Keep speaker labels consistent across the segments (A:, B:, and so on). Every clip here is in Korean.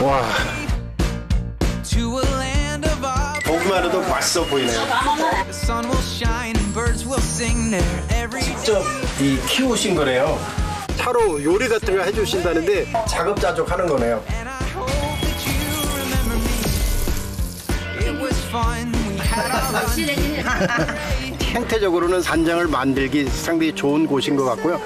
A: 와, 보기만 해도 맛있어 보이네요. 직접 키우신 거래요. 차로 요리 같은 거 해주신다는데 자급자족하는 거네요. 형태적으로는 산장을 만들기 상당히 좋은 곳인 것 같고요.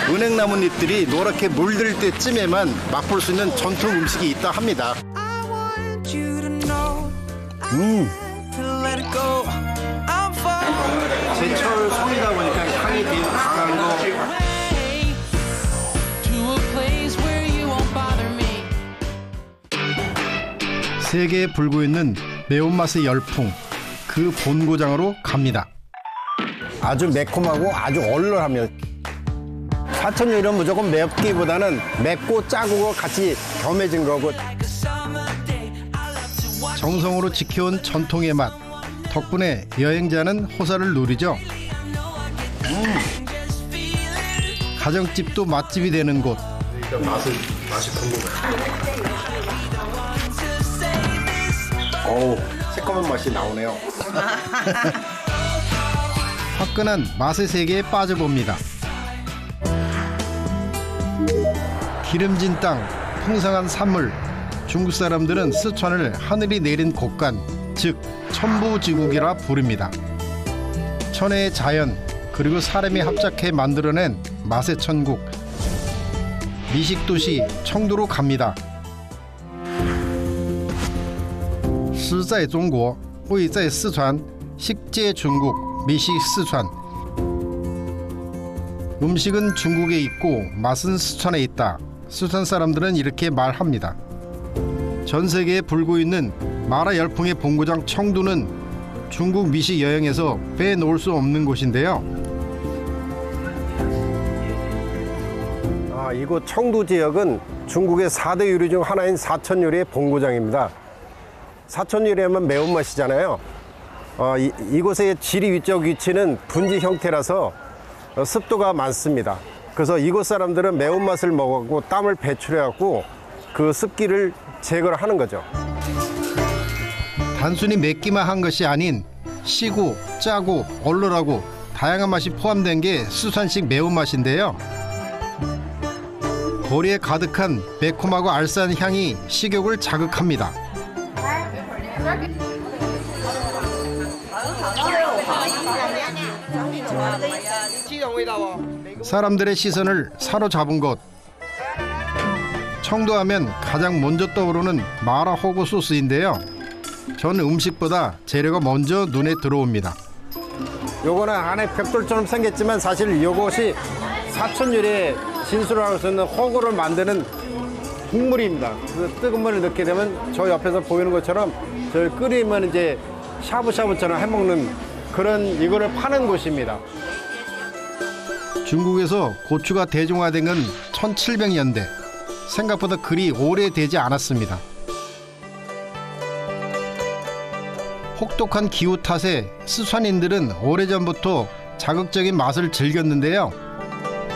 A: 은행나뭇잎들이 노랗게 물들 때쯤에만 맛볼 수 있는 전통 음식이 있다 합니다. 제철 송이다 보니까 향이 되게 강한 거. 세계에 불고 있는 매운맛의 열풍, 그 본고장으로 갑니다. 아주 매콤하고 아주 얼얼하며 사천 요리는 무조건 맵기보다는 맵고 짜고 같이 겸해진 거고, 정성으로 지켜온 전통의 맛 덕분에 여행자는 호사를 누리죠. 가정집도 맛집이 되는 곳. 맛이 궁금해. 어우, 새콤한 맛이 나오네요. 화끈한 맛의 세계에 빠져봅니다. 기름진 땅, 풍성한 산물. 중국 사람들은 스촨을 하늘이 내린 곡간, 즉 천부지국이라 부릅니다. 천혜의 자연, 그리고 사람이 합작해 만들어낸 맛의 천국. 미식도시 청두로 갑니다. 食在中国, 味在四川, 식재 중국, 미식 스촨. 음식은 중국에 있고 맛은 스촨에 있다. 스촨 사람들은 이렇게 말합니다. 전 세계에 불고 있는 마라 열풍의 본고장 청두는 중국 미식 여행에서 빼놓을 수 없는 곳인데요. 이곳 청두 지역은 중국의 4대 요리 중 하나인 사천 요리의 본고장입니다. 사천 요리하면 매운맛이잖아요. 이곳의 지리 위쪽 위치는 분지 형태라서 습도가 많습니다. 그래서 이곳 사람들은 매운맛을 먹고 땀을 배출해갖고 그 습기를 제거를 하는 거죠. 단순히 맵기만 한 것이 아닌 시고, 짜고, 얼얼하고 다양한 맛이 포함된 게 스촨식 매운맛인데요. 거리에 가득한 매콤하고 알싸한 향이 식욕을 자극합니다. 사람들의 시선을 사로잡은 곳. 청두하면 가장 먼저 떠오르는 마라 호구 소스인데요. 전 음식보다 재료가 먼저 눈에 들어옵니다. 요거는 안에 벽돌처럼 생겼지만 사실 이것이 사천 요리의 진수라고 할 수 있는 호구를 만드는 국물입니다. 그래서 뜨거운 물을 넣게 되면 저 옆에서 보이는 것처럼 저를 끓이면 이제 샤브샤브처럼 해먹는 그런 이거를 파는 곳입니다. 중국에서 고추가 대중화된 건 1700년대. 생각보다 그리 오래되지 않았습니다. 혹독한 기후 탓에 스촨인들은 오래전부터 자극적인 맛을 즐겼는데요.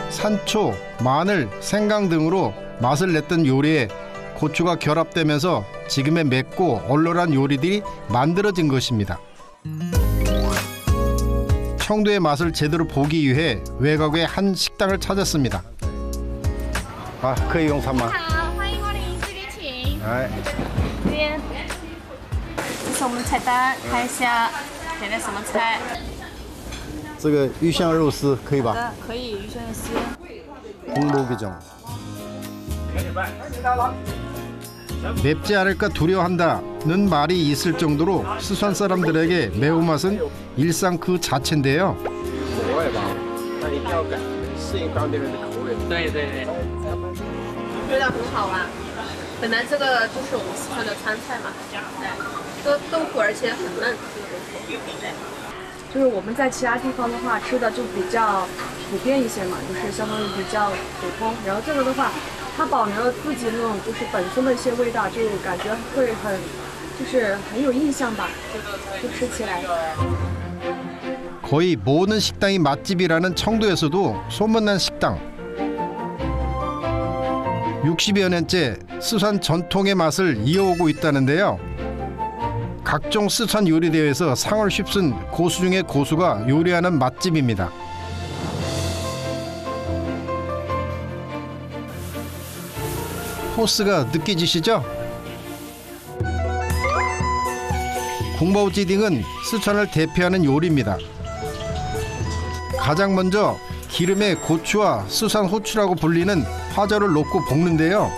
A: 산초, 마늘, 생강 등으로 맛을 냈던 요리에 고추가 결합되면서 지금의 맵고 얼얼한 요리들이 만들어진 것입니다. 청두의 맛을 제대로 보기 위해 외곽의 한 식당을 찾았습니다. 可以用餐吗？
B: 好，欢迎光临，这边请。
A: 哎，
B: 这边，这是我们的菜单，看一下点的什么菜。
A: 这个鱼香肉丝可以吧？
B: 可以，鱼香肉丝。
A: 홍보기정. 맵지 않을까 두려워한다는 말이 있을 정도로 스촨 사람들에게 매운맛은 일상 그 자체인데요.
B: 味道很好啊，本来这个就是我们四川的川菜嘛，这个豆腐而且很嫩，这个豆腐。
C: 就是我们在其他地方的话吃的就比较普遍一些嘛，就是相当于比较普通。然后这个的话，它保留了自己那种就是本身的一些味道，就感觉会就是很有印象吧，就吃起来。
A: 거의 모든 식당이 맛집이라는 청두에서도 소문난 식당. 60여 년째 스산 전통의 맛을 이어오고 있다는데요. 각종 스산 요리 대회에서 상을 휩쓴 고수 중의 고수가 요리하는 맛집입니다. 포스가 느껴지시죠? 궁바오찌딩은 스촨을 대표하는 요리입니다. 가장 먼저 기름에 고추와 수산 후추라고 불리는 화자오를 넣고 볶는데요.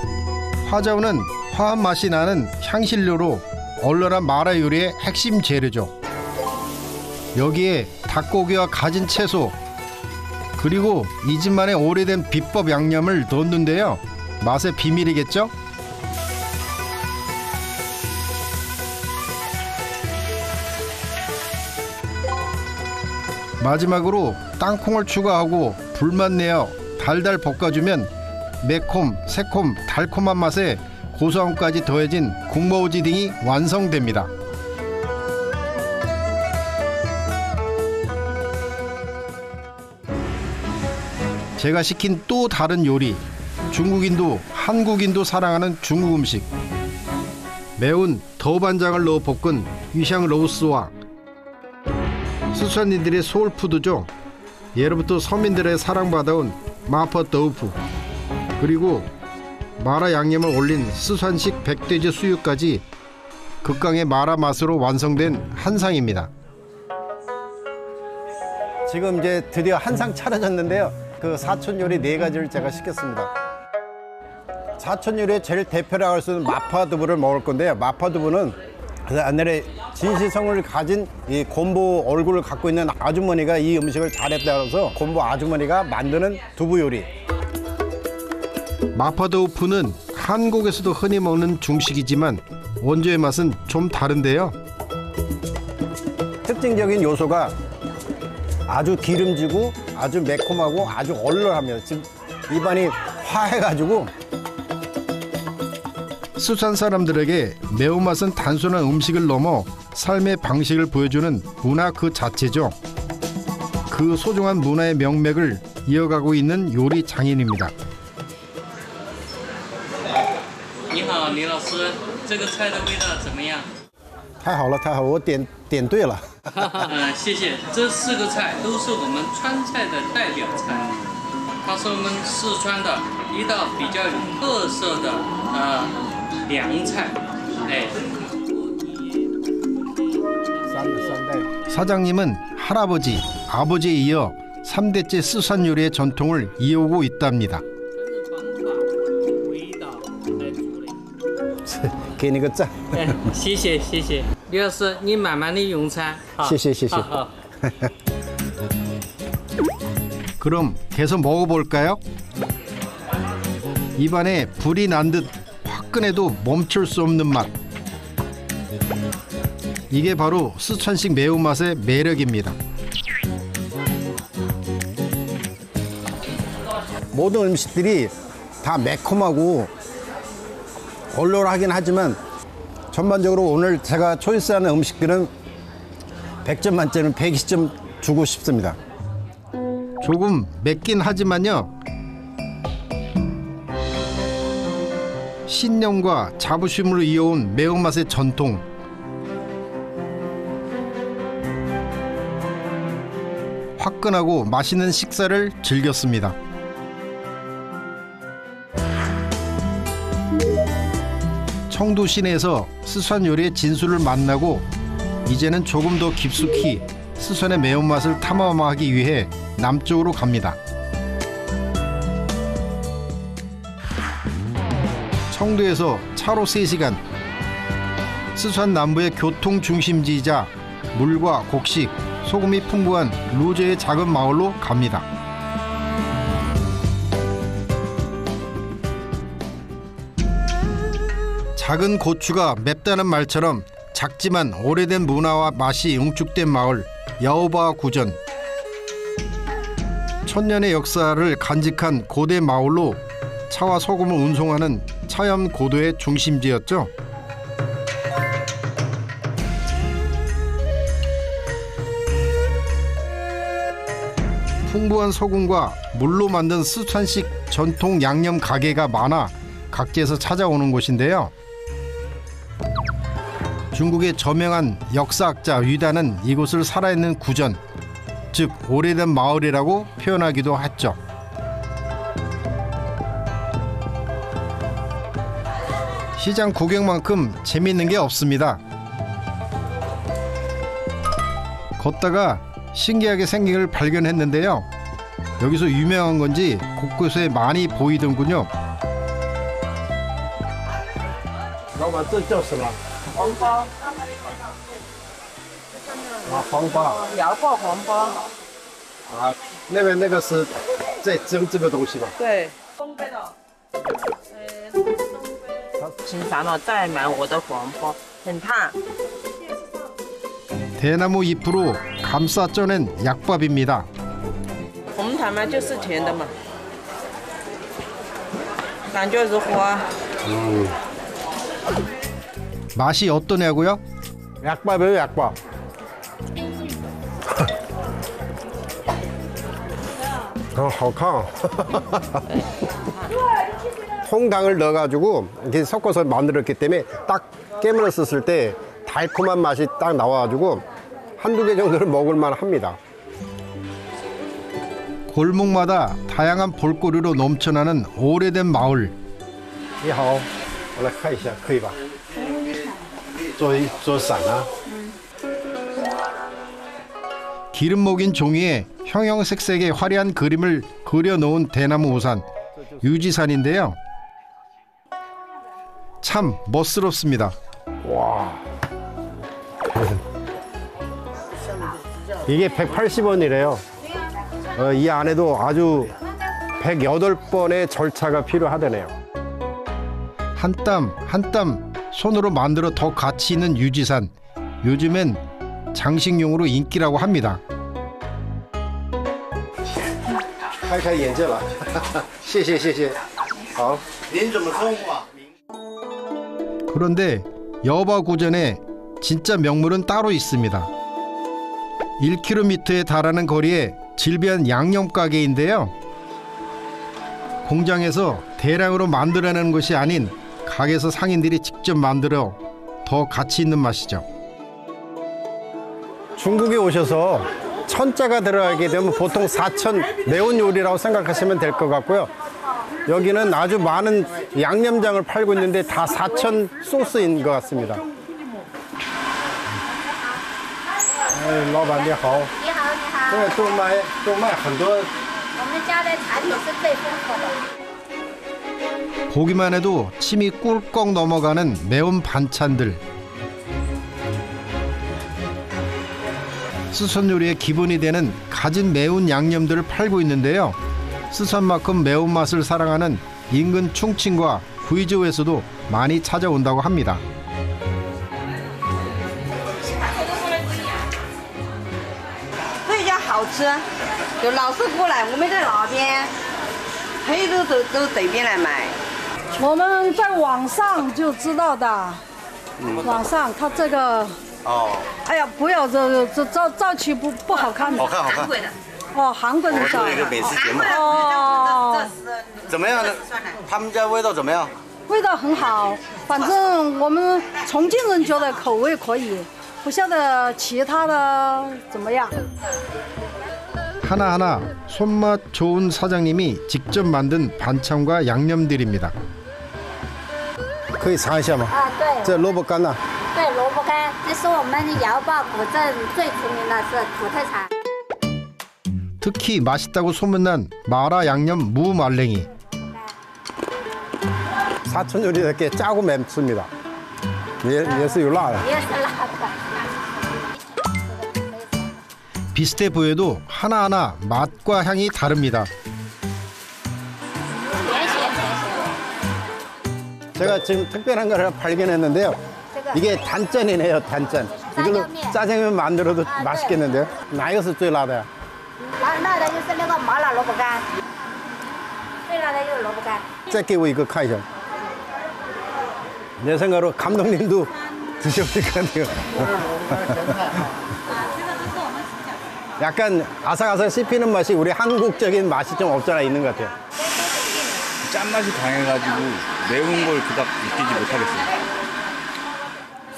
A: 화자오는 화한 맛이 나는 향신료로 얼얼한 마라 요리의 핵심 재료죠. 여기에 닭고기와 가진 채소 그리고 이 집만의 오래된 비법 양념을 넣는데요. 맛의 비밀이겠죠? 마지막으로 땅콩을 추가하고 불만 내어 달달 볶아주면 매콤, 새콤, 달콤한 맛에 고소함까지 더해진 궁바오찌딩이 완성됩니다. 제가 시킨 또 다른 요리, 중국인도 한국인도 사랑하는 중국 음식. 매운 더반장을 넣어 볶은 위샹 로우스와 스촨인들의 소울푸드죠. 예로부터 서민들의 사랑받아온 마퍼 더우프 그리고 마라 양념을 올린 스촨식 백돼지 수육까지 극강의 마라 맛으로 완성된 한상입니다. 지금 이제 드디어 한상 차려졌는데요. 그 사촌 요리 4가지를 제가 시켰습니다. 사촌 요리의 제일 대표라고 할 수 있는 마파두부를 먹을 건데요. 마파두부는 옛날에 진시성을 가진 이 곰보 얼굴을 갖고 있는 아주머니가 이 음식을 잘했다 해서 곰보 아주머니가 만드는 두부 요리. 마파두부는 한국에서도 흔히 먹는 중식이지만 원조의 맛은 좀 다른데요. 특징적인 요소가 아주 기름지고 아주 매콤하고 아주 얼얼합니다. 지금 입안이 화해가지고. 스촨 사람들에게 매운맛은 단순한 음식을 넘어 삶의 방식을 보여주는 문화 그 자체죠. 그 소중한 문화의 명맥을 이어가고 있는 요리 장인입니다.
D: 你好，李老师，这个菜的味道怎么样？
A: 太好了，太好了，我点对了。
D: 谢谢。这4个菜都是我们川菜的代表菜，它是我们四川的一道比较有特色的凉菜。哎。
A: 사장님은 할아버지, 아버지에 이어 3대째 스촨 요리의 전통을 이어오고 있답니다. 给你个赞。
D: 谢谢谢谢，李老师，你慢慢的用餐。
A: 谢谢谢谢。 그럼 계속 먹어볼까요? 입안에 불이 난 듯 화끈해도 멈출 수 없는 맛. 이게 바로 스촨식 매운맛의 매력입니다. 모든 음식들이 다 매콤하고 얼얼하긴 하지만 전반적으로 오늘 제가 초이스하는 음식들은 100점 만점은 120점 주고 싶습니다. 조금 맵긴 하지만요. 신념과 자부심으로 이어온 매운맛의 전통. 화끈하고 맛있는 식사를 즐겼습니다. 청도 시내에서 스촨 요리의 진수를 만나고 이제는 조금 더 깊숙이 스촨의 매운맛을 탐험하기 위해 남쪽으로 갑니다. 청도에서 차로 3시간, 스촨 남부의 교통 중심지이자 물과 곡식, 소금이 풍부한 루제의 작은 마을로 갑니다. 작은 고추가 맵다는 말처럼 작지만 오래된 문화와 맛이 응축된 마을 야오바 구전. 천년의 역사를 간직한 고대 마을로 차와 소금을 운송하는 차염 고도의 중심지였죠. 풍부한 소금과 물로 만든 스촨식 전통 양념 가게가 많아 각지에서 찾아오는 곳인데요. 중국의 저명한 역사학자 위단은 이곳을 살아있는 구전, 즉 오래된 마을이라고 표현하기도 했죠. 시장 구경만큼 재미있는 게 없습니다. 걷다가 신기하게 생긴 걸 발견했는데요. 여기서 유명한 건지 곳곳에 많이 보이던군요.
E: 老板，这叫什么？黄包。啊，黄包。
F: 摇爆黄包。
E: 啊，那边那个是在蒸这个东西吧？
F: 对。东北的。请咱们再买我的黄包，很烫。
A: 대나무 잎으로 감싸 쪄낸 약밥입니다.
F: 红糖嘛就是甜的嘛，感觉如何？
A: 맛이 어떠냐고요?
E: 약밥이에요, 약밥.好看. 홍당을 넣어가지고 이렇게 섞어서 만들었기 때문에 딱 깨물었을 때 달콤한 맛이 딱 나와가지고 한두 개 정도는 먹을만 합니다.
A: 골목마다 다양한 볼거리로 넘쳐나는 오래된 마을.
E: 你好，我来看一下，可以吧？做伞啊。
A: 기름 먹인 종이에 형형색색의 화려한 그림을 그려놓은 대나무 우산, 유지산인데요. 참 멋스럽습니다.
E: 와. 이게 180원이래요. 이 안에도 아주 108번의 절차가 필요하다네요.
A: 한 땀 한 땀 손으로 만들어 더 가치 있는 유지산. 요즘엔 장식용으로 인기라고 합니다.
E: 开开眼界了，谢谢谢谢。好，您怎么称呼啊？
A: 그런데 여바구전에 진짜 명물은 따로 있습니다. 1km에 달하는 거리에 질비한 양념 가게인데요. 공장에서 대량으로 만들어내는 것이 아닌 가게에서 상인들이 직접 만들어 더 가치 있는 맛이죠.
E: 중국에 오셔서 천자가 들어가게 되면 보통 사천 매운 요리라고 생각하시면 될 것 같고요. 여기는 아주 많은 양념장을 팔고 있는데 다 사천 소스인 것 같습니다. 哎，老板你好。
G: 你好，你好。
E: 对，都卖很多。
G: 我们家的产品是最丰富的。
A: 보기만 해도 침이 꿀꺽 넘어가는 매운 반찬들. 쓰촨 요리의 기본이 되는 가진 매운 양념들을 팔고 있는데요. 쓰촨만큼 매운맛을 사랑하는 인근 충칭과 구이저우에서도 많이 찾아온다고 합니다.
F: 这家好吃，有老是过来，我们在哪边，朋友都这边来买。
H: 我们在网上就知道的，网上它这个，
E: 哦，
H: 哎呀，不要这照起不好看的。
E: 好看好看。
H: 哦，韩国的照。
E: 一个美食节目。
H: 哦，
E: 怎么样呢？他们家味道怎么样？
H: 味道很好，反正我们重庆人觉得口味可以，不晓得其他的怎么样。
A: 하나하나 손맛 좋은 사장님이 직접 만든 반찬과 양념들입니다.
E: 可以尝一下吗？
G: 啊，对。
E: 这萝卜干呢？
G: 对，萝卜干，这是我们瑶坝古镇最出名的是土特产。
A: 특히 맛있다고 소문난 마라 양념 무말랭이.
E: 사천 요리답게 짜고 맵습니다.也是有辣的。
G: 也是辣的。
A: 비슷해 보여도 하나하나 맛과 향이 다릅니다.
E: 제가 지금 특별한 걸 하나 발견했는데요. 이게 단짠이네요, 단짠. 이걸로 짜장면 만들어도 맛있겠는데요? 哪一个是最辣的呀？
G: 辣的就是那个麻辣萝卜干，最辣的就是萝卜干。
E: 再给我一个看一下。내 생각으로 감독님도 드셔볼 것 같아요. 약간 아삭아삭 씹히는 맛이 우리 한국적인 맛이 좀 없잖아 있는 것 같아요.
I: 짠맛이 강해가지고 매운 걸 그닥 느끼지 못하겠어요.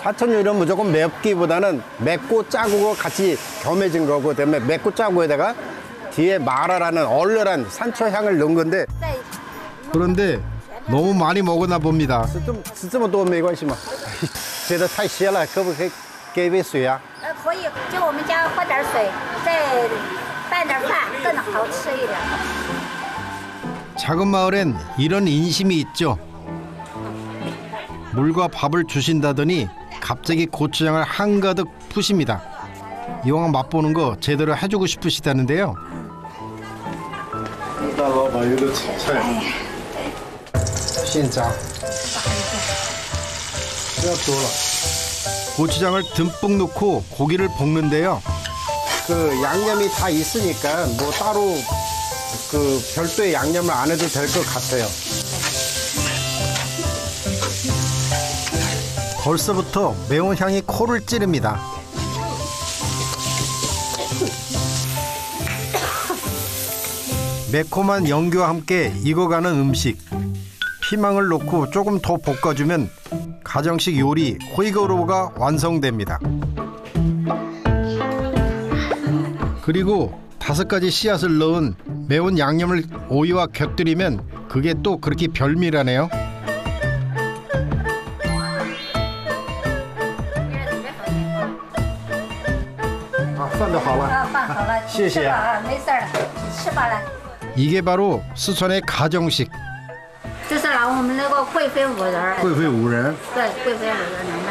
E: 사천 요리는 무조건 맵기보다는 맵고 짜고가 같이 겸해진 거고 때문에 맵고 짜고에다가 뒤에 마라라는 얼얼한 산초 향을 넣은 건데
A: 그런데 너무 많이 먹었나 봅니다.
E: 这么多没关系嘛觉得太咸了可不可以给一杯水啊
G: 可以，就我们家喝点水，再拌点饭，更好吃一点。
A: 작은 마을엔 이런 인심이 있죠. 물과 밥을 주신다더니 갑자기 고추장을 한가득 푸십니다. 이왕 맛보는 거 제대로 해주고 싶으시다는데요.
E: 大老板有的炒菜现炸不要多了
A: 고추장을 듬뿍 넣고 고기를 볶는데요.
E: 그 양념이 다 있으니까 뭐 따로 그 별도의 양념을 안 해도 될 것 같아요.
A: 벌써부터 매운 향이 코를 찌릅니다. 매콤한 연기와 함께 익어가는 음식. 피망을 넣고 조금 더 볶아주면 가정식 요리 호이거로가 완성됩니다. 그리고 5가지 씨앗을 넣은 매운 양념을 오이와 곁들이면 그게 또 그렇게 별미라네요.
E: 饭都好了
G: 饭好了，
E: 谢谢
G: 吃吧，没事儿，吃吧来。
A: 이게 바로四川의 가정식.
G: 这是拿我们那个贵妃五仁，
E: 贵妃五仁
G: 对，贵妃五仁能卖。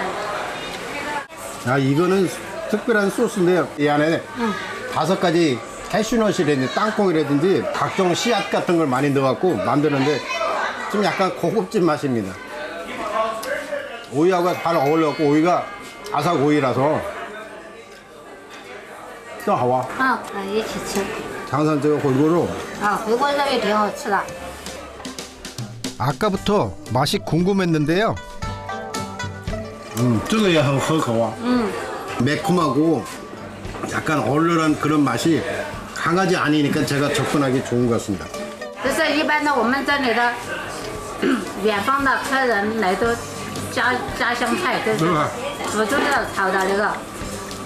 E: 아 이거는 특별한 소스인데요. 이 안에 5가지 캐슈넛이라든지 땅콩이라든지 각종 씨앗 같은 걸 많이 넣어갖고 만드는데 좀 약간 고급진 맛입니다. 오이하고 잘 어울려갖고 오이가 아삭 오이라서 正好啊
G: 一起吃。
E: 장산这个回锅肉
G: 回锅肉也挺好吃的。
A: 아까부터 맛이 궁금했는데요.
E: 这个也很合口啊 매콤하고 약간 얼얼한 그런 맛이 강하지 않으니까 제가 접근하기 좋은 것 같습니다.
G: 这是一般的我们这里的远方的客人来都家乡菜，这是我就是炒的那个。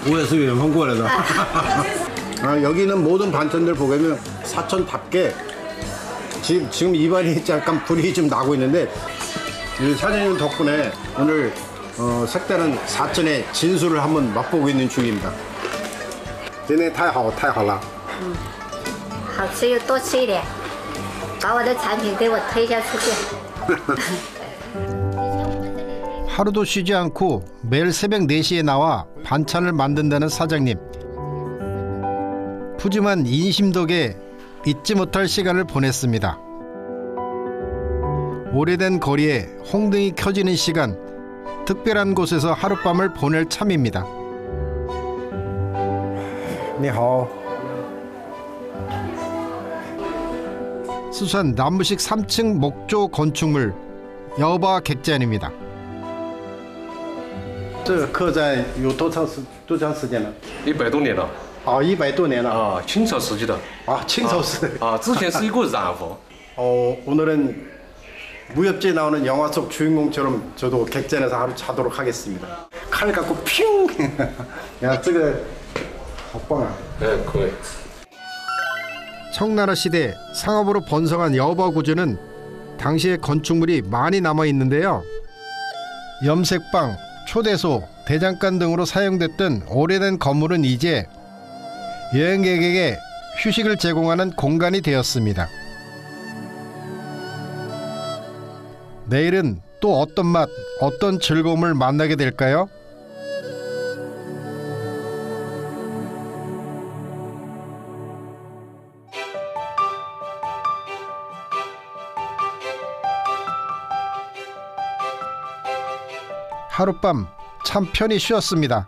E: 我也是远方过来的 아, 여기는 모든 반찬들 보면 사천답게 지금 입안이 약간 불이 좀 나고 있는데 이 사장님 덕분에 오늘 색다른 사천의 진수를 한번 맛보고 있는 중입니다. 今天太好了
G: 好吃又多吃一点，把我的产品给我推销出去。
A: 하루도 쉬지 않고 매일 새벽 4시에 나와 반찬을 만든다는 사장님. 푸짐한 인심 덕에 잊지 못할 시간을 보냈습니다. 오래된 거리에 홍등이 켜지는 시간, 특별한 곳에서 하룻밤을 보낼 참입니다.
E: 你好
A: 수산 남부식 3층 목조 건축물 여바 객잔입니다.
E: 这个客栈有多长时间了
J: ？100多年了。
E: 아, 100多年了
J: 啊，清朝时期的。
E: 아, 清朝时代.
J: 아, 之前是一个染房。
E: 오늘은 무협지에 나오는 영화 속 주인공처럼 저도 객잔에서 하루 자도록 하겠습니다. 칼 갖고 핑! 야, 这个好棒啊.
J: 네, 그래.
A: 청나라 시대 상업으로 번성한 여바 구조는 당시의 건축물이 많이 남아 있는데요. 염색방, 초대소, 대장간 등으로 사용됐던 오래된 건물은 이제 여행객에게 휴식을 제공하는 공간이 되었습니다. 내일은 또 어떤 맛, 어떤 즐거움을 만나게 될까요? 하룻밤 참 편히 쉬었습니다.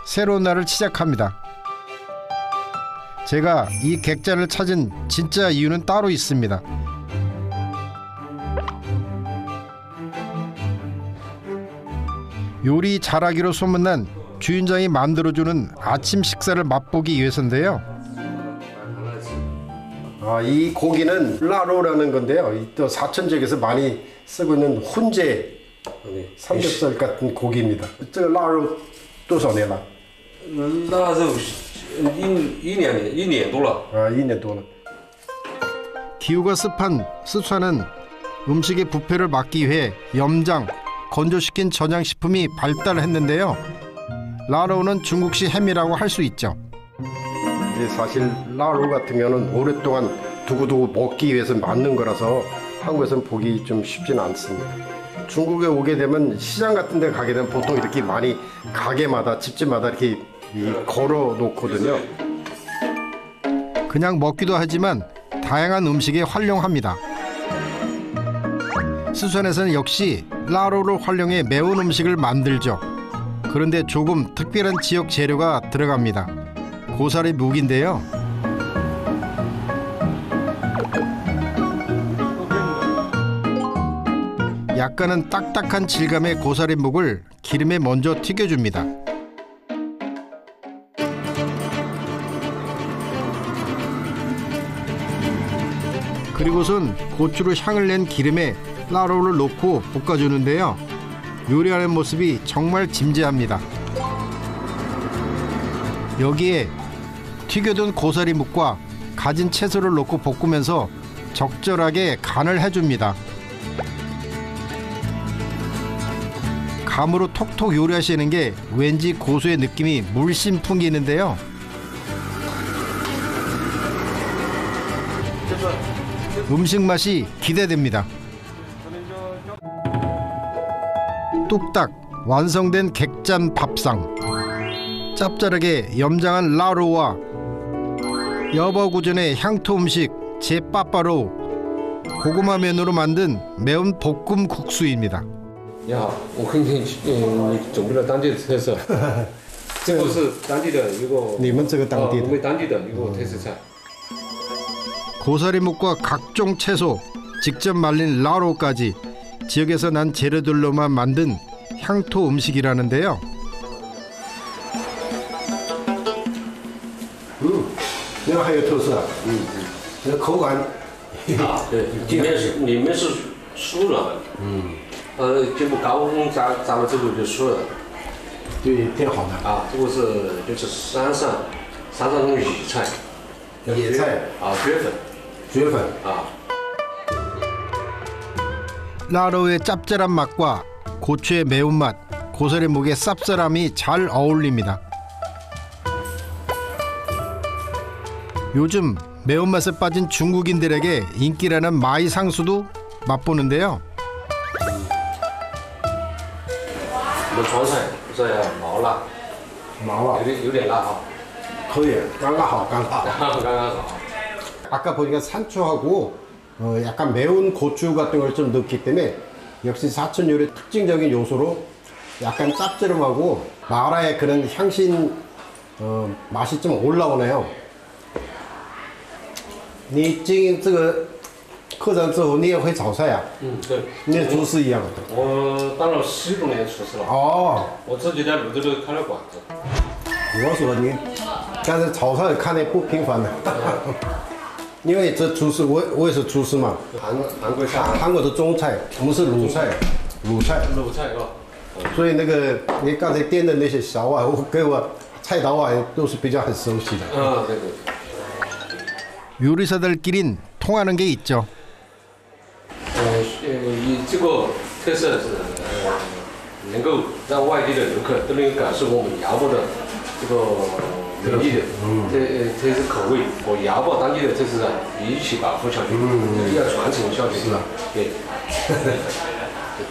A: 새로운 날을 시작합니다. 제가 이 객잔을 찾은 진짜 이유는 따로 있습니다. 요리 잘하기로 소문난 주인장이 만들어주는 아침 식사를 맛보기 위해서인데요.
E: 이 고기는 라로라는 건데요. 또 사천 지역에서 많이 쓰고 있는 훈제 삼겹살 같은 고기입니다. 这个 라로 多少年了？
J: 腊肉一年多了。
E: 2년多了。
A: 기후가 습한 스촨은 음식의 부패를 막기 위해 염장, 건조시킨 저장식품이 발달했는데요. 라로우는 중국식 햄이라고 할 수 있죠.
E: 이제 사실 라로 같은 경우는 오랫동안 두고두고 먹기 위해서 만든 거라서 한국에서는 보기 좀 쉽지는 않습니다. 중국에 오게 되면 시장 같은 데 가게 되면 보통 이렇게 많이 가게마다 집집마다 이렇게 걸어 놓거든요.
A: 그냥 먹기도 하지만 다양한 음식에 활용합니다. 스촨에서는 역시 라로를 활용해 매운 음식을 만들죠. 그런데 조금 특별한 지역 재료가 들어갑니다. 고사리 묵인데요. 약간은 딱딱한 질감의 고사리 묵을 기름에 먼저 튀겨줍니다. 그리고선 고추로 향을 낸 기름에 라로를 넣고 볶아주는데요. 요리하는 모습이 정말 진지합니다. 여기에 튀겨둔 고사리 묵과 가진 채소를 넣고 볶으면서 적절하게 간을 해줍니다. 감으로 톡톡 요리하시는 게 왠지 고수의 느낌이 물씬 풍기는데요. 음식 맛이 기대됩니다. 뚝딱 완성된 객잔 밥상. 짭짤하게 염장한 라로와 여버구전의 향토 음식 제빠빠로 고구마 면으로 만든 매운 볶음 국수입니다.
J: 你好，我跟你准备了当地的特色，这个是当地的一个，
E: 你们这个当地的，
J: 我们当地的一个特色菜。
A: 고사리묵과 각종 채소, 직접 말린 라로까지 지역에서 난 재료들로만 만든 향토 음식이라는데요.
E: 那个还有特色，那个口感，
J: 对，里面是酥了，经过高温炸了之后就酥了，
E: 对，挺好的。
J: 这个是就是山上那种野菜，
E: 野菜
J: 蕨粉。
E: 蕨粉
A: 라로의 짭짤한 맛과 고추의 매운맛, 고사리묵의 쌉쌀함이 잘 어울립니다. 요즘 매운맛에 빠진 중국인들에게 인기라는 마이상수도 맛보는데요.
J: 我们川菜这麻辣，有点辣啊，
E: 可以，刚刚好，刚好。
J: 刚刚好。
E: 아까 보니까 산초하고 약간 매운 고추 같은 걸 좀 넣기 때문에 역시 사천 요리 특징적인 요소로 약간 짭조름하고 마라의 그런 향신 맛이 좀 올라오네요. 你进这个课程之后，你也会炒菜啊？
J: 对，
E: 你也厨师一样。
J: 我当了10多年厨师了。我自己在泸州都开了馆子。
E: 我说你，但是炒菜看的不频繁的。因为这厨师，我也是厨师嘛。
J: 韩国菜。
E: 韩国的中菜，我们是鲁菜。所以那个你刚才点的那些勺啊，给我菜刀啊，都是比较很熟悉的。
J: 对。
A: 요리사들끼린 통하는 게 있죠.
J: 这个特色是能够让外地的游客都能感受我们芽博的这个本地的特色口味和芽博当地的特色菜一起把握下去，要传承下去。对，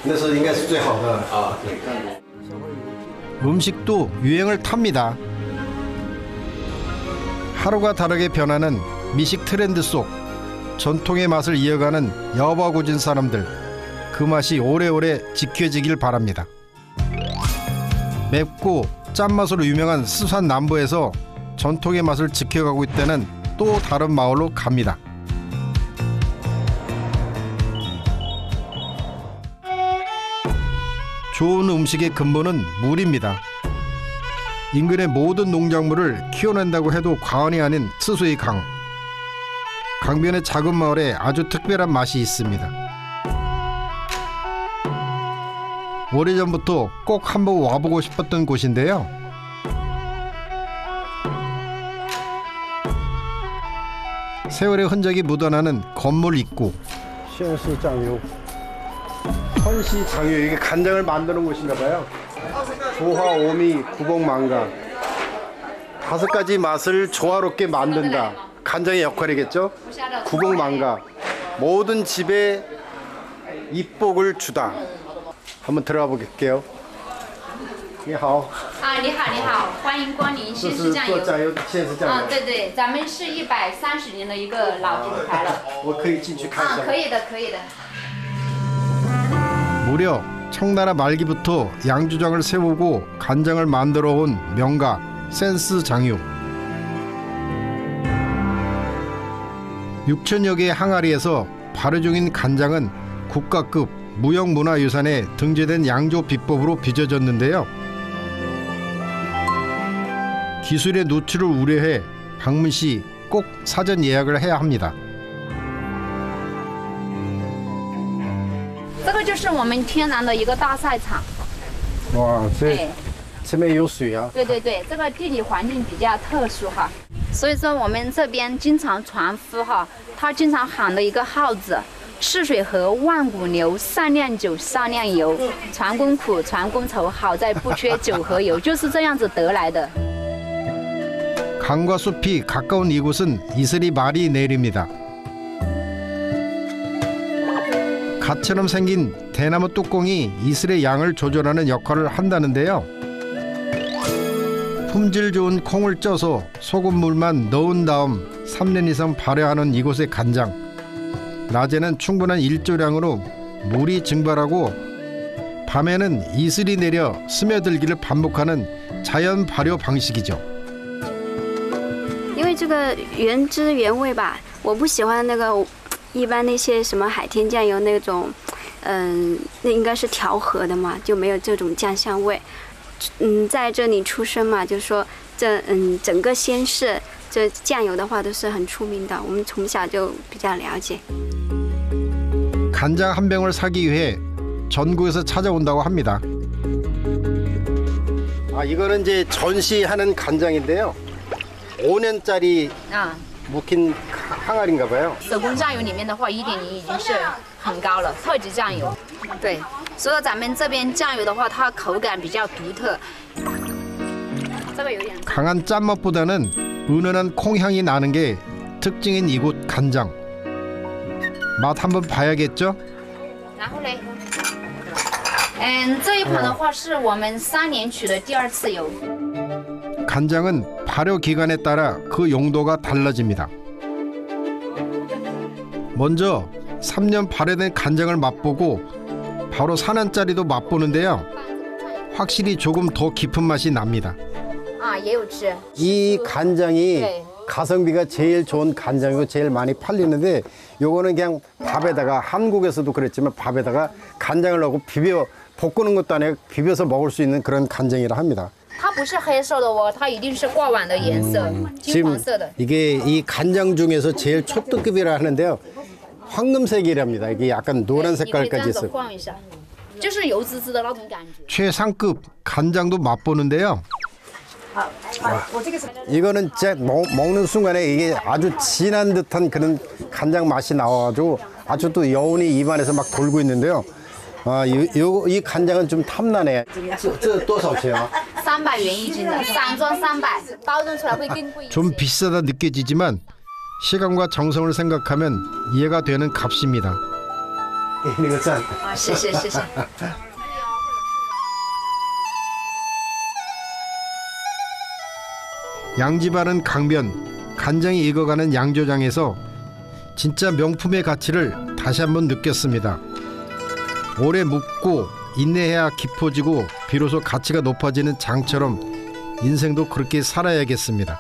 E: 那是应该是最好的。
J: 对。
A: 음식도 유행을 탑니다. 하루가 다르게 변하는 미식 트렌드 속 전통의 맛을 이어가는 여바구진 사람들, 그 맛이 오래오래 지켜지길 바랍니다. 맵고 짠맛으로 유명한 스촨 남부에서 전통의 맛을 지켜가고 있다는 또 다른 마을로 갑니다. 좋은 음식의 근본은 물입니다. 인근의 모든 농작물을 키워낸다고 해도 과언이 아닌 스수의 강. 강변의 작은 마을에 아주 특별한 맛이 있습니다. 오래전부터 꼭 한번 와보고 싶었던 곳인데요. 세월의 흔적이 묻어나는 건물 입구.
E: 시장유, 선시장유, 이게 간장을 만드는 곳인가 봐요. 조화, 오미, 구봉망가 5가지 맛을 조화롭게 만든다. 간장의 역할이겠죠. 구봉망가, 모든 집에 입복을 주다. 한번 들어가 볼게요. 你好。
K: 你好，你好，欢迎光临新式酱油。
E: 做酱油，现在是酱油。
K: 对对，咱们是130年的一个老品牌了。
E: 我可以进去看一下。
K: 可以的，可以的。
A: 무려 청나라 말기부터 양조장을 세우고 간장을 만들어 온 명가 센스 장유. 6천여 개의 항아리에서 발효 중인 간장은 국가급 무형문화유산에 등재된 양조 비법으로 빚어졌는데요. 기술의 노출을 우려해 방문 시 꼭 사전 예약을 해야 합니다.
K: 这个就是我们天然的一个大赛场。
E: 哇，这边有水啊。
K: 对对对，这个地理环境比较特殊哈，所以说我们这边经常船夫哈，他经常喊的一个号子：赤水河万古流，上酿酒上酿油，船工苦船工愁，好在不缺酒和油，就是这样子得来的。
A: 강과 숲이 가까운 이곳은 이슬이 많이 내립니다. 갓처럼 생긴 대나무 뚜껑이 이슬의 양을 조절하는 역할을 한다는데요. 품질 좋은 콩을 쪄서 소금물만 넣은 다음 3년 이상 발효하는 이곳의 간장. 낮에는 충분한 일조량으로 물이 증발하고 밤에는 이슬이 내려 스며들기를 반복하는 자연 발효 방식이죠.
L: 因为这个原汁原味吧，我不喜欢那个一般那些什么海天酱油那种，那应该是调和的嘛，就没有这种酱香味。在这里出生嘛，就说整个仙市这酱油的话都是很出名的，我们从小就比较了解。
A: 간장 한 병을 사기 위해 전국에서 찾아온다고 합니다.
E: 아, 이거는 이제 전시하는 간장인데요. 5년짜리 묵힌 항아리인가 봐요.
K: 手工酱油里面的话，1.0已经是很高了，特级酱油。对，所以咱们这边酱油的话，它口感比较独特。这个有点
A: 강한 짠맛보다는 은은한 콩향이 나는 게 특징인 이곳 간장. 맛 한번 봐야겠죠?
K: 然后嘞，这一款的话是我们3年取的第2次油。
A: 간장은 발효 기간에 따라 그 용도가 달라집니다. 먼저 3년 발효된 간장을 맛보고 바로 4년짜리도 맛보는데요. 확실히 조금 더 깊은 맛이 납니다.
E: 이 간장이 가성비가 제일 좋은 간장이고 제일 많이 팔리는데 요거는 그냥 밥에다가 한국에서도 그랬지만 밥에다가 간장을 넣고 비벼 볶는 것도 아니고 비벼서 먹을 수 있는 그런 간장이라 합니다.
K: 它不是黑色的哦，它一定是挂碗的颜色，金黄色的。
E: 이게 이 간장 중에서 제일 초특급이라 하는데요. 황금색이랍니다. 이게 약간 노란 색깔까지 있어요.
K: 就是油滋滋的那种感觉。
A: 최상급 간장도 맛보는데요.
E: 이거는 진짜 먹는 순간에 이게 아주 진한 듯한 그런 간장 맛이 나와가지고 아주 또 여운이 입안에서 막 돌고 있는데요. 이 간장은 좀 탐나네. 这多少钱啊？
K: 300元1斤的，散装300，包装出来会更贵一些。
A: 좀 비싸다 느껴지지만 시간과 정성을 생각하면 이해가 되는 값입니다.
E: 那个赞。
K: 谢谢谢谢。
A: 양지바른 강변, 간장이 익어가는 양조장에서 진짜 명품의 가치를 다시 한번 느꼈습니다. 오래 묵고 인내해야 깊어지고 비로소 가치가 높아지는 장처럼 인생도 그렇게 살아야겠습니다.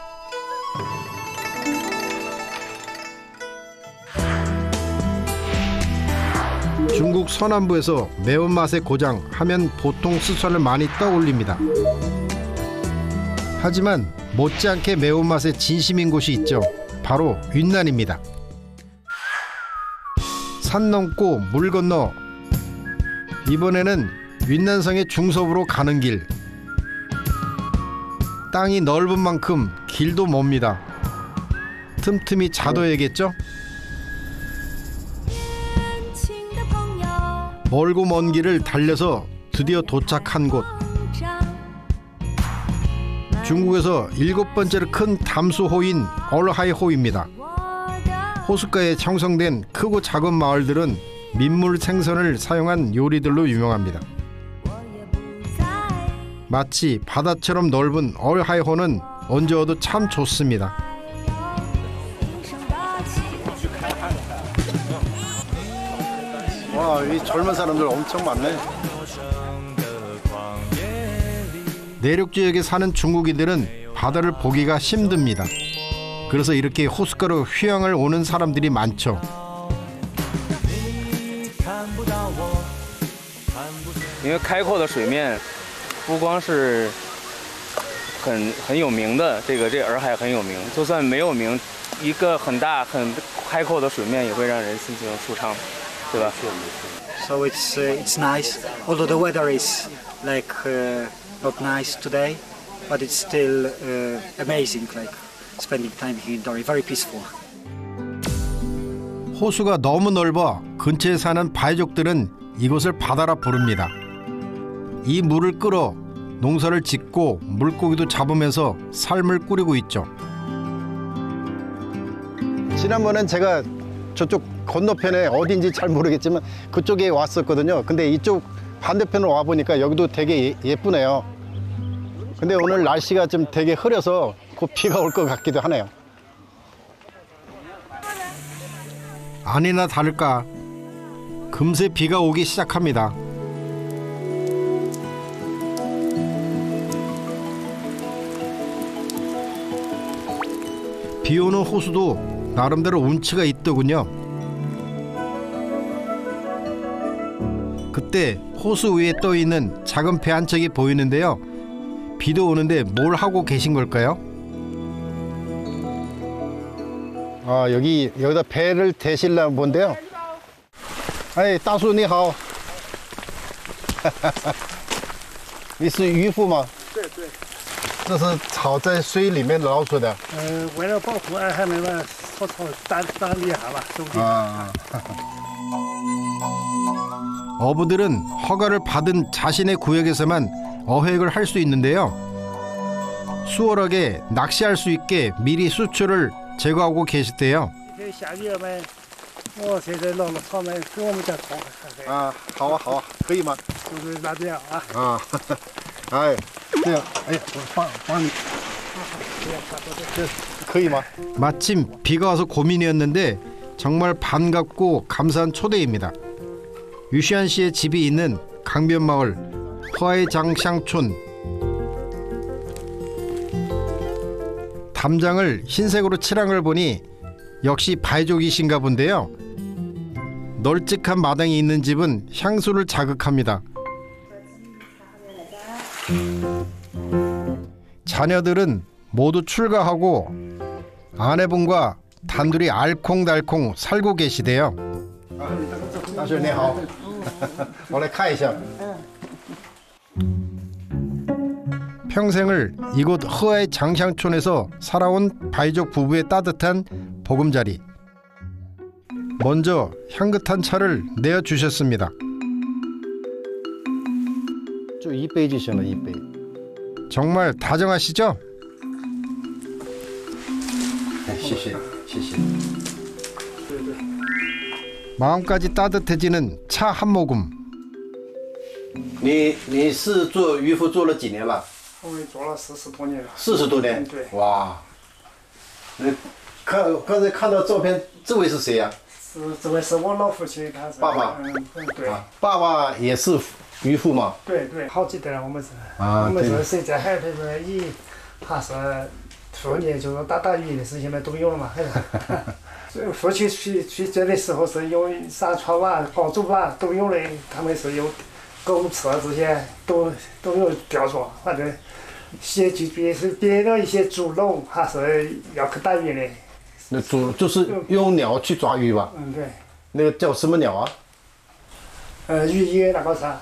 A: 중국 서남부에서 매운맛의 고장 하면 보통 스촨을 많이 떠올립니다. 하지만 못지않게 매운맛에 진심인 곳이 있죠. 바로 윈난입니다. 산 넘고 물 건너 이번에는 윈난성의 중섭으로 가는 길. 땅이 넓은 만큼 길도 멉니다. 틈틈이 자둬야겠죠? 멀고 먼 길을 달려서 드디어 도착한 곳. 중국에서 7번째로 큰 담수호인 얼하이호입니다. 호숫가에 형성된 크고 작은 마을들은 민물 생선을 사용한 요리들로 유명합니다. 마치 바다처럼 넓은 얼하이호는 언제 와도 참 좋습니다.
E: 와, 이 젊은 사람들 엄청 많네.
A: 내륙 지역에 사는 중국인들은 바다를 보기가 힘듭니다. 그래서 이렇게 호숫가로 휴양을 오는 사람들이 많죠.
M: 因为开阔的水面，不光是很有名的，这洱海很有名，就算没有名，一个很大很开阔的水面也会让人心情舒畅，对吧？
N: So it's nice, although the weather is like not nice today, but it's still amazing, like spending time here in Dori, very peaceful.
A: 호수가 너무 넓어 근처에 사는 바이족들은 이곳을 바다라 부릅니다. 이 물을 끌어 농사를 짓고 물고기도 잡으면서 삶을 꾸리고 있죠.
E: 지난번엔 제가 저쪽 건너편에 어딘지 잘 모르겠지만 그쪽에 왔었거든요. 근데 이쪽 반대편으로 와보니까 여기도 되게 예쁘네요. 근데 오늘 날씨가 좀 되게 흐려서 곧 비가 올 것 같기도 하네요.
A: 아니나 다를까 금세 비가 오기 시작합니다. 비 오는 호수도 나름대로 운치가 있더군요. 그때 호수 위에 떠 있는 작은 배 한 척이 보이는데요. 비도 오는데 뭘 하고 계신 걸까요?
E: 아, 여기다 배를 대실려나 본데요. 아이, 다수你好. 你是渔夫吗？
N: 对对。
E: 这是草在水里面捞出的。
N: 为了保护洱海那个草打厉害了，兄弟。
A: 어부들은 허가를 받은 자신의 구역에서만 어획을 할 수 있는데요. 수월하게 낚시할 수 있게 미리 수초를 제거하고 계시대요.
N: 下雨了没？我现在捞了草莓，给我们家炒。
E: 啊，好啊，好啊，可以吗？
N: 就是那这样啊。
E: 啊，哎，这样，哎，我帮你，这可以吗？
A: 마침 비가 와서 고민이었는데 정말 반갑고 감사한 초대입니다. 유시안 씨의 집이 있는 강변마을 허아이장샹촌. 담장을 흰색으로 칠한 걸 보니 역시 바이족이신가 본데요. 널찍한 마당이 있는 집은 향수를 자극합니다. 자녀들은 모두 출가하고 아내분과 단둘이 알콩달콩 살고 계시대요.
E: 大师你好，我来看一下。
A: 평생을 이곳 허아이 장샹촌에서 살아온 바이족 부부의 따뜻한 보금자리. 먼저 향긋한 차를 내어주셨습니다.
E: 就一杯就行了，一杯。
A: 정말 다정하시죠?
E: 谢谢，谢谢。
A: 마음까지 따뜻해지는 차 한 모금.
E: 你是做渔夫做了几年了？
N: 我做了40多年了。
E: 40多年。
N: 对。
E: 哇。刚才看到照片，这位是谁呀？
N: 这位是我老父亲，他是。
E: 爸爸。
N: 对。
E: 爸爸也是渔夫吗？
N: 对对，好几代了，我们是。
E: 啊。
N: 我们是谁在海边边以，他是妇女就是打鱼的事情嘛都有了嘛，还是。父亲去这的时候是有撒船娃、熬煮娃都有的，他们是有狗吃这些都有钓着，反正些别的一些猪肉还是要去打鱼的。
E: 那猪就是用鸟去抓鱼吧？
N: 嗯，对。
E: 那个叫什么鸟啊？
N: 羽衣那个啥，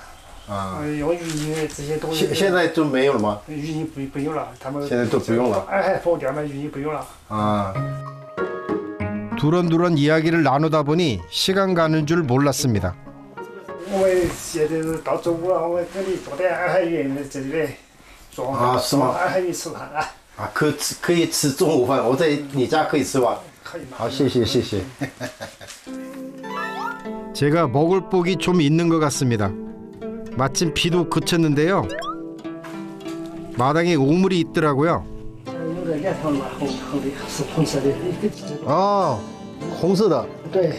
N: 用羽衣这些东西。
E: 现在就没有了吗？
N: 羽衣不用了，他们
E: 现在都不用了。
N: 洱海放掉嘛，羽衣不用了。
A: 두런두런 이야기를 나누다 보니 시간 가는 줄 몰랐습니다.
N: 我们现在是到中午了，我这里做点洱海鱼在这里做。
E: 是吗？
N: 洱海鱼吃饭啊。
E: 可以吃中午饭，我在你家可以吃吧？
N: 可以。
E: 好，谢谢。
A: 제가 먹을 복이 좀 있는 것 같습니다. 마침 비도 그쳤는데요. 마당에 우물이 있더라고요.
N: 有点叶条嘛，红的，是红色的。
E: 红色的。
N: 对。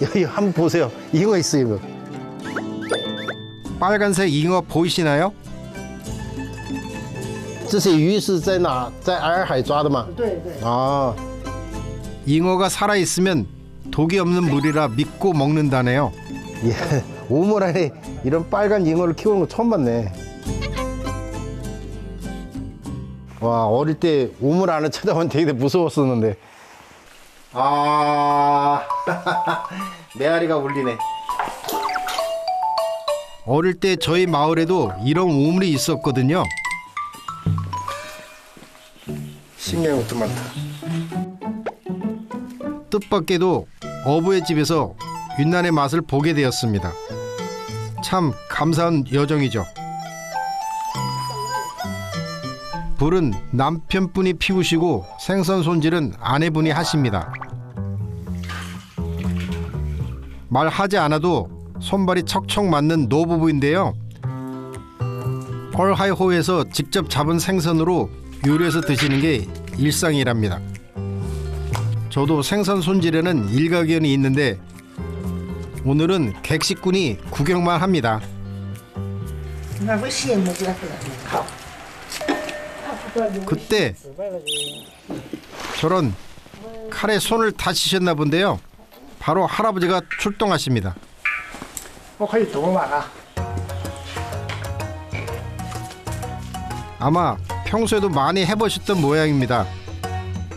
E: 여기 한번 보세요. 잉어 있어요, 이거.
A: 빨간색 잉어 보이시나요?
E: 这些鱼是在哪？在洱海抓的吗？
N: 对。
A: 잉어가 살아 있으면 독이 없는 물이라 믿고 먹는다네요.
E: 예, 우물 안에 이런 빨간 잉어를 키우는 거 처음 봤네. 와, 어릴 때 우물 안에 쳐다보면 되게 무서웠었는데. 메아리가 울리네.
A: 어릴 때 저희 마을에도 이런 우물이 있었거든요.
E: 신기한 것도 많다.
A: 뜻밖에도 어부의 집에서 윤난의 맛을 보게 되었습니다. 참 감사한 여정이죠. 불은 남편분이 피우시고 생선 손질은 아내분이 하십니다. 말하지 않아도 손발이 척척 맞는 노부부인데요. 헐하이호에서 직접 잡은 생선으로 요리해서 드시는 게 일상이랍니다. 저도 생선 손질에는 일가견이 있는데 오늘은 객식군이 구경만 합니다. 그때 저런 칼에 손을 다치셨나 본데요. 바로 할아버지가 출동하십니다. 아마 평소에도 많이 해보셨던 모양입니다.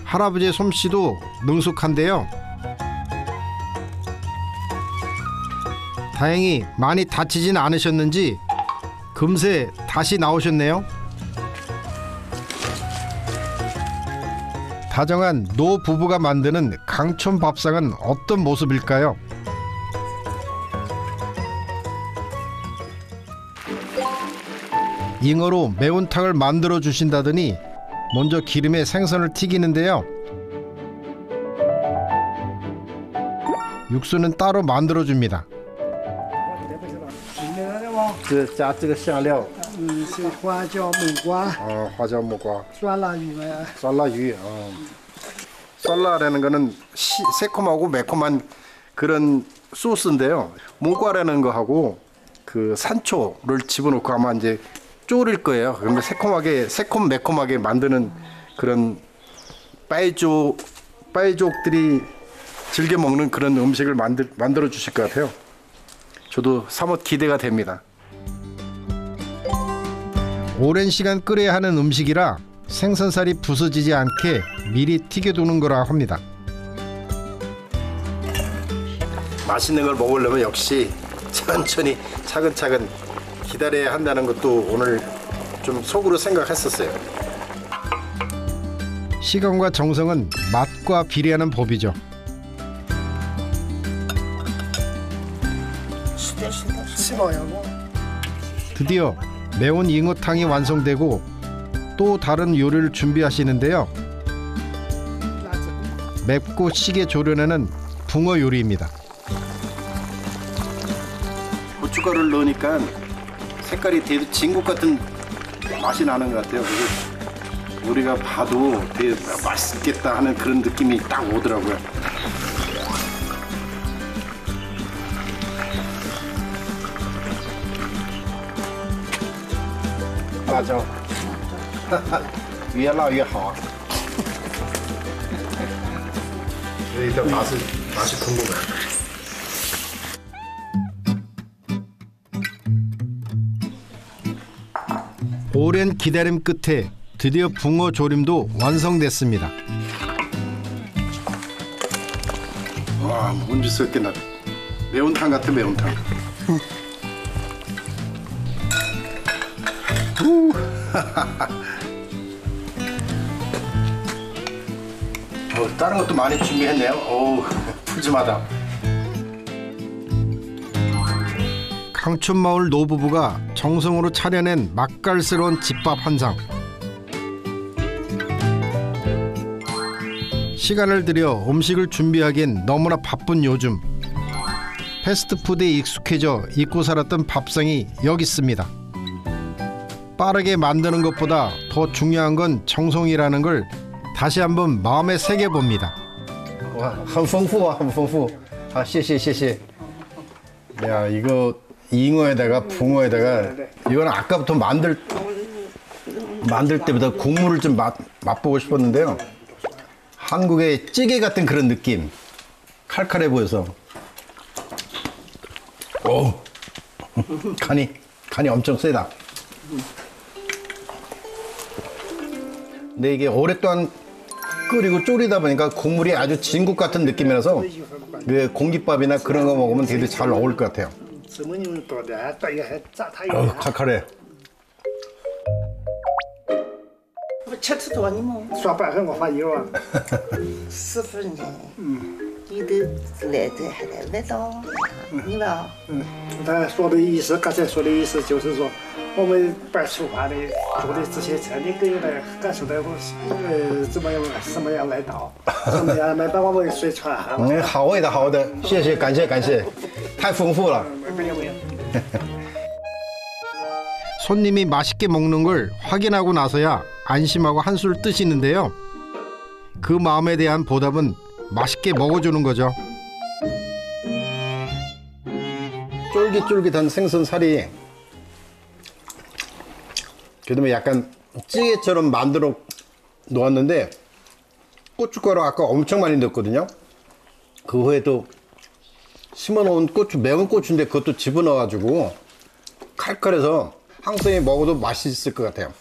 A: 할아버지의 솜씨도 능숙한데요. 다행히 많이 다치진 않으셨는지 금세 다시 나오셨네요. 다정한 노 부부가 만드는 강촌 밥상은 어떤 모습일까요? 잉어로 매운탕을 만들어 주신다더니 먼저 기름에 생선을 튀기는데요. 육수는 따로 만들어 줍니다.
E: 这加这个香料，
N: 是花椒木瓜。
E: 花椒木瓜。
N: 酸辣鱼嘛。
E: 쌀라유. 쌀라라는 거는 새콤하고 매콤한 그런 소스인데요. 무과라는 거하고 그 산초를 집어넣고 아마 이제 졸일 거예요. 그런데 새콤 매콤하게 만드는 그런 빠이족들이 즐겨 먹는 그런 음식을 만들어 주실 것 같아요. 저도 사뭇 기대가 됩니다.
A: 오랜 시간 끓여야 하는 음식이라 생선살이 부서지지 않게 미리 튀겨두는 거라 합니다.
E: 맛있는 걸 먹으려면 역시 천천히 차근차근 기다려야 한다는 것도 오늘 좀 속으로 생각했었어요.
A: 시간과 정성은 맛과 비례하는 법이죠. 드디어 매운 잉어탕이 완성되고 또 다른 요리를 준비하시는데요. 맵고 시게 조려내는 붕어 요리입니다.
E: 고춧가루를 넣으니까 색깔이 되게 진국 같은 맛이 나는 것 같아요. 그래서 우리가 봐도 되게 맛있겠다 하는 그런 느낌이 딱 오더라고요. 맞아. 越辣越好. 일단 맛이 궁금해.
A: 오랜 기다림 끝에 드디어 붕어 조림도 완성됐습니다.
E: 와, 묵은지 썰게 나
A: 매운탕 같아, 매운탕. 다른 것도 많이 준비했네요. 어우, 푸짐하다. 강촌마을 노부부가 정성으로 차려낸 맛깔스러운 집밥 한 상. 시간을 들여 음식을 준비하기엔 너무나 바쁜 요즘. 패스트푸드에 익숙해져 잊고 살았던 밥상이 여기 있습니다. 빠르게 만드는 것보다 더 중요한 건 정성이라는 걸 다시 한번 마음에 새겨봅니다.
E: 와, 很丰富啊，很丰富。好，谢谢，谢谢。 야, 이거 잉어에다가 붕어에다가 이건 아까부터 만들 때보다 국물을 좀 맛보고 싶었는데요. 한국의 찌개 같은 그런 느낌. 칼칼해 보여서. 오, 간이 엄청 세다. 근데 이게 오랫동안 끓이고 졸이다 보니까 국물이 아주 진국 같은 느낌이라서 그 공깃밥이나 그런 거 먹으면 되게 잘 어울릴 것 같아요. 칼칼해.
N: 我吃得多你吗？刷白粉我发油啊。师傅呢？你的来的还来味道，你吧？他说的意思，刚才说的意思就是说，我们办厨房的做的这些菜，你给来感受到什么样味道，什么样来把我们水传下来。
E: 好味的，好的，谢谢，感谢，感谢，太丰富了。
A: 손님이 맛있게 먹는 걸 확인하고 나서야 안심하고 한술 뜨시는데요. 그 마음에 대한 보답은 맛있게 먹어주는 거죠.
E: 쫄깃쫄깃한 생선살이 그다음에 약간 찌개처럼 만들어 놓았는데 고춧가루 아까 엄청 많이 넣었거든요. 그 후에 또 심어놓은 고추, 매운 고추인데 그것도 집어넣어가지고 칼칼해서 항상에 먹어도 맛있을 것 같아요.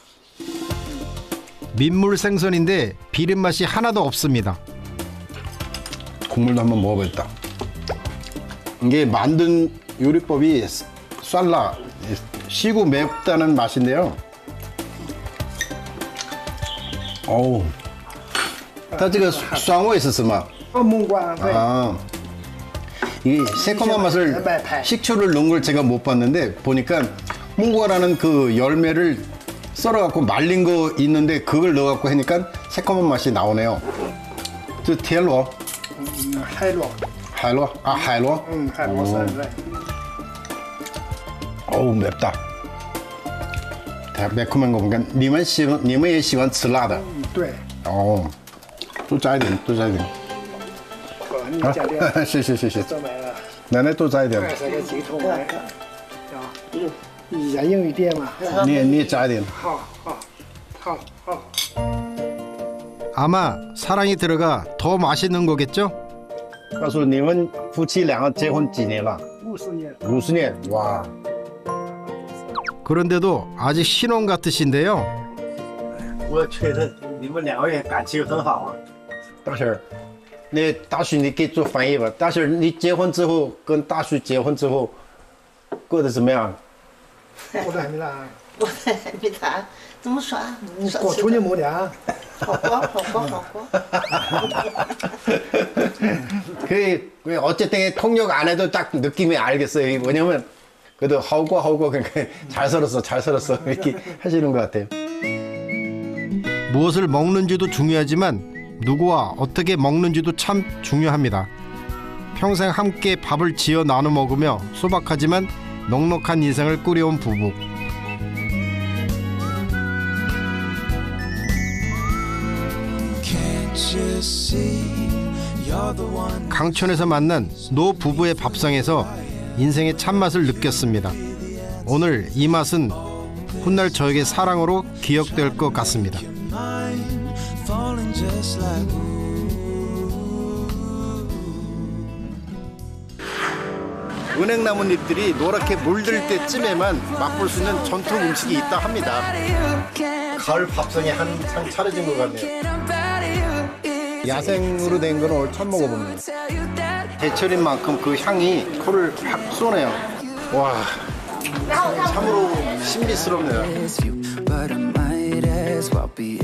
A: 민물 생선인데 비린 맛이 하나도 없습니다.
E: 국물도 한번 먹어보겠다. 이게 만든 요리법이 쌀라 시고 맵다는 맛인데요. 어우, 它这个酸味是什么? 아, 이 새콤한 맛을 식초를 넣은 걸 제가 못 봤는데 보니까 몽고라는 그 열매를 썰어갖고 말린 거 있는데 그걸 넣어갖고 하니까 새콤한 맛이 나오네요. 저天螺,
N: 海螺.
E: 海螺, 아 海螺.
N: 海螺是对.
E: 어우 맵다. 매콤한 거 보니까 你们也喜欢吃辣的?
N: 对.
E: 어, 多加一点, 多加一点.
N: 你加点.
E: 谢谢谢谢. 奶奶多加一点.
N: 这个鸡头来看，硬一点嘛。
E: 你也加一点.
N: 好。
A: 아마 사랑이 들어가 더 맛있는 거겠죠?
E: 告诉你们夫妻两个结婚几年了?
N: 50年.
E: 50年, 와.
A: 그런데도 아직 신혼 같으신데요.
N: 我觉得你们两位感情很好啊。
E: 大婶儿，那大叔你给做翻译吧。大婶儿，你结婚之后跟大叔结婚之后过得怎么样？
N: 过得还没啦。
F: 我还没谈，怎么说？你说
N: 过2年没呢？
F: 好过。
E: 그 어쨌든 통역 안 해도 딱 느낌이 알겠어요. 왜냐면 그래도 하고 그러니까 잘 살았어 이렇게 하시는 것 같아요.
A: 무엇을 먹는지도 중요하지만 누구와 어떻게 먹는지도 참 중요합니다. 평생 함께 밥을 지어 나눠 먹으며 소박하지만 넉넉한 인생을 꾸려온 부부. 강촌에서 만난 노 부부의 밥상에서 인생의 참맛을 느꼈습니다. 오늘 이 맛은 훗날 저에게 사랑으로 기억될 것 같습니다.
E: 은행나뭇잎들이 노랗게 물들 때쯤에만 맛볼 수 있는 전통 음식이 있다 합니다. 가을 밥상이 한상 차려진 것 같네요. 야생으로 된 건 오늘 처음 먹어봅니다. 제철인 만큼 그 향이 코를 확 쏘네요. 와, 참으로 신비스럽네요.
O: But I might as well be